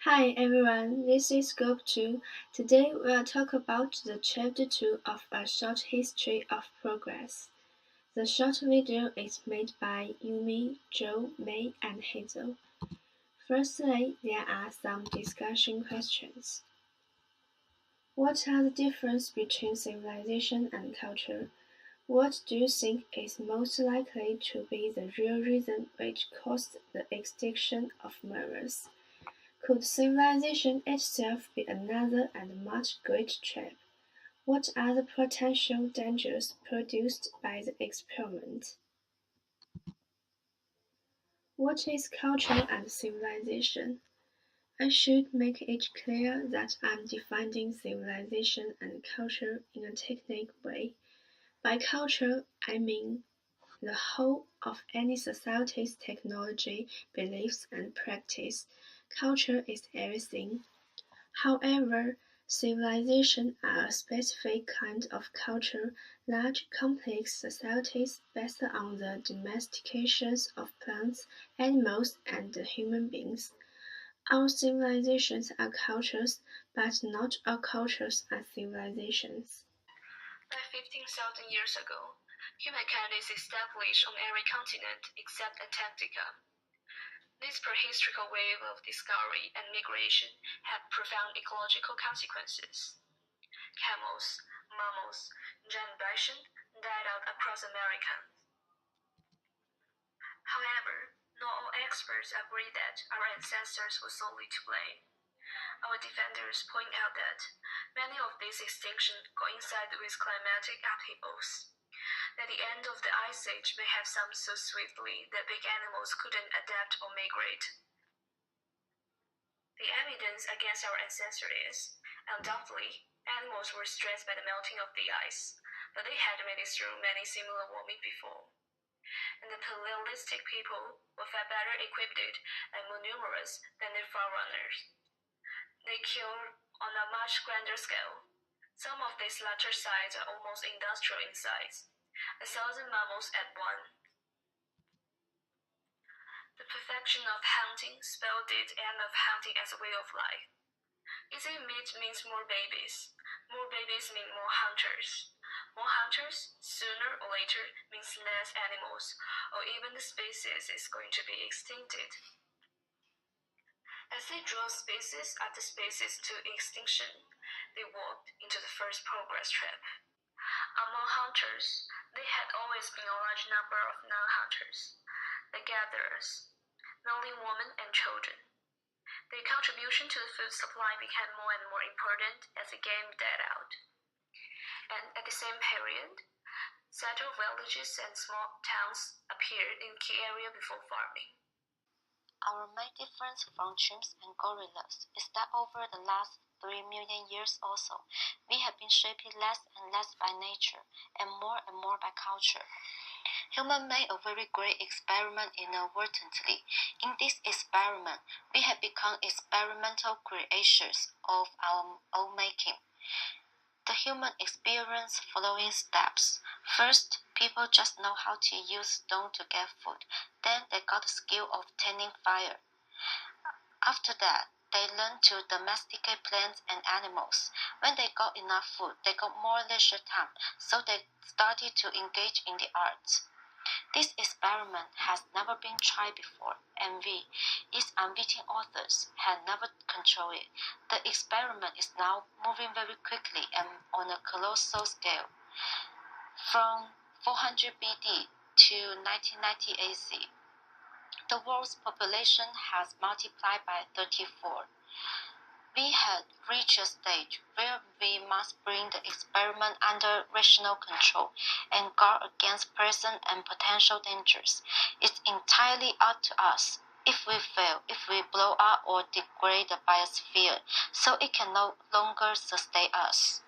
Hi everyone, this is Scope 2. Today we'll talk about the Chapter 2 of A Short History of Progress. The short video is made by Yumi, Joe, May, and Hazel. Firstly, there are some discussion questions. What are the differences between civilization and culture? What do you think is most likely to be the real reason which caused the extinction of mammals? Could civilization itself be another and much greater trap? What are the potential dangers produced by the experiment? What is culture and civilization? I should make it clear that I'm defining civilization and culture in a technical way. By culture, I mean the whole of any society's technology, beliefs, and practice. Culture is everything. However, civilizations are a specific kind of culture, large complex societies based on the domestication of plants, animals, and human beings. All civilizations are cultures, but not all cultures are civilizations. By 15,000 years ago, humankind is established on every continent except Antarctica. This prehistoric wave of discovery and migration had profound ecological consequences. Camels, mammals, giant bison died out across America. However, not all experts agree that our ancestors were solely to blame. Our defenders point out that many of these extinctions coincide with climatic upheavals. That the end of the Ice Age may have come so swiftly that big animals couldn't adapt or migrate. The evidence against our ancestors is, undoubtedly, animals were stressed by the melting of the ice, but they had made it through many similar warming before. And the Paleolithic people were far better equipped and more numerous than their forerunners. They killed on a much grander scale. Some of these latter sites are almost industrial in size, 1,000 mammals at one. The perfection of hunting spelled the end of hunting as a way of life. Eating meat means more babies. More babies mean more hunters. More hunters, sooner or later, means less animals, or even the species is going to be extincted. As they draw species after species to extinction, they walked into the first progress trap. Among hunters, there had always been a large number of non-hunters, the gatherers, mainly women and children. Their contribution to the food supply became more and more important as the game died out. And at the same period, settled villages and small towns appeared in key areas before farming. Our main difference from chimps and gorillas is that over the last 3 million years or so, we have been shaped less and less by nature and more by culture. Humans made a very great experiment inadvertently. In this experiment, we have become experimental creators of our own making. The human experience following steps. First, people just know how to use stone to get food. Then they got the skill of tending fire. After that, they learned to domesticate plants and animals. When they got enough food, they got more leisure time, so they started to engage in the arts. This experiment has never been tried before, and we, its unwitting authors, had never controlled it. The experiment is now moving very quickly and on a colossal scale. From 400 BD to 1990 AC, the world's population has multiplied by 34. We had reached a stage where we must bring the experiment under rational control and guard against present and potential dangers. It's entirely up to us if we fail, if we blow up or degrade the biosphere, so it can no longer sustain us.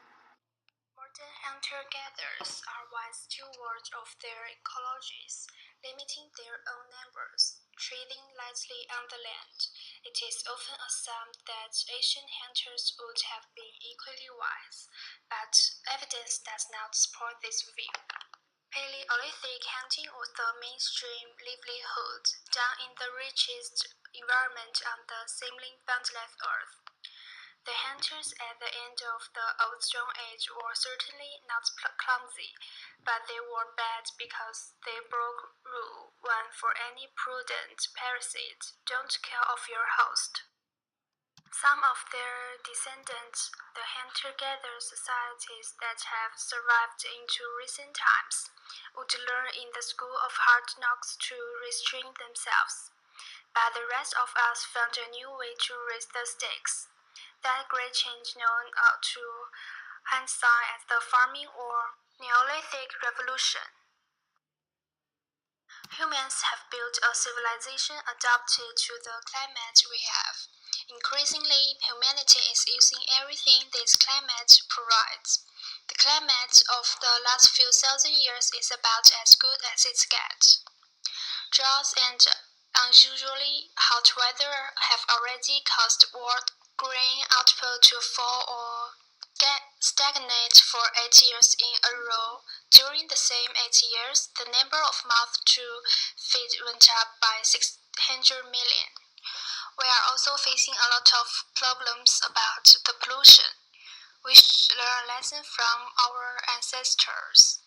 Modern hunter-gatherers are wise stewards of their ecologies, limiting their own numbers, treading lightly on the land. It is often assumed that ancient hunters would have been equally wise, but evidence does not support this view. Paleolithic hunting was the mainstream livelihood, done in the richest environment on the seemingly boundless Earth. The hunters at the end of the Old Stone Age were certainly not clumsy, but they were bad because they broke rule one for any prudent parasite: don't kill off your host. Some of their descendants, the hunter-gatherer societies that have survived into recent times, would learn in the school of hard knocks to restrain themselves. But the rest of us found a new way to raise the stakes. That great change known to hindsight as the farming or Neolithic Revolution. Humans have built a civilization adapted to the climate we have. Increasingly, humanity is using everything this climate provides. The climate of the last few thousand years is about as good as it gets. Droughts and unusually hot weather have already caused world grain output to fall or stagnate for 8 years in a row. During the same 8 years, the number of mouths to feed went up by 600 million. We are also facing a lot of problems about the pollution. We should learn lessons from our ancestors.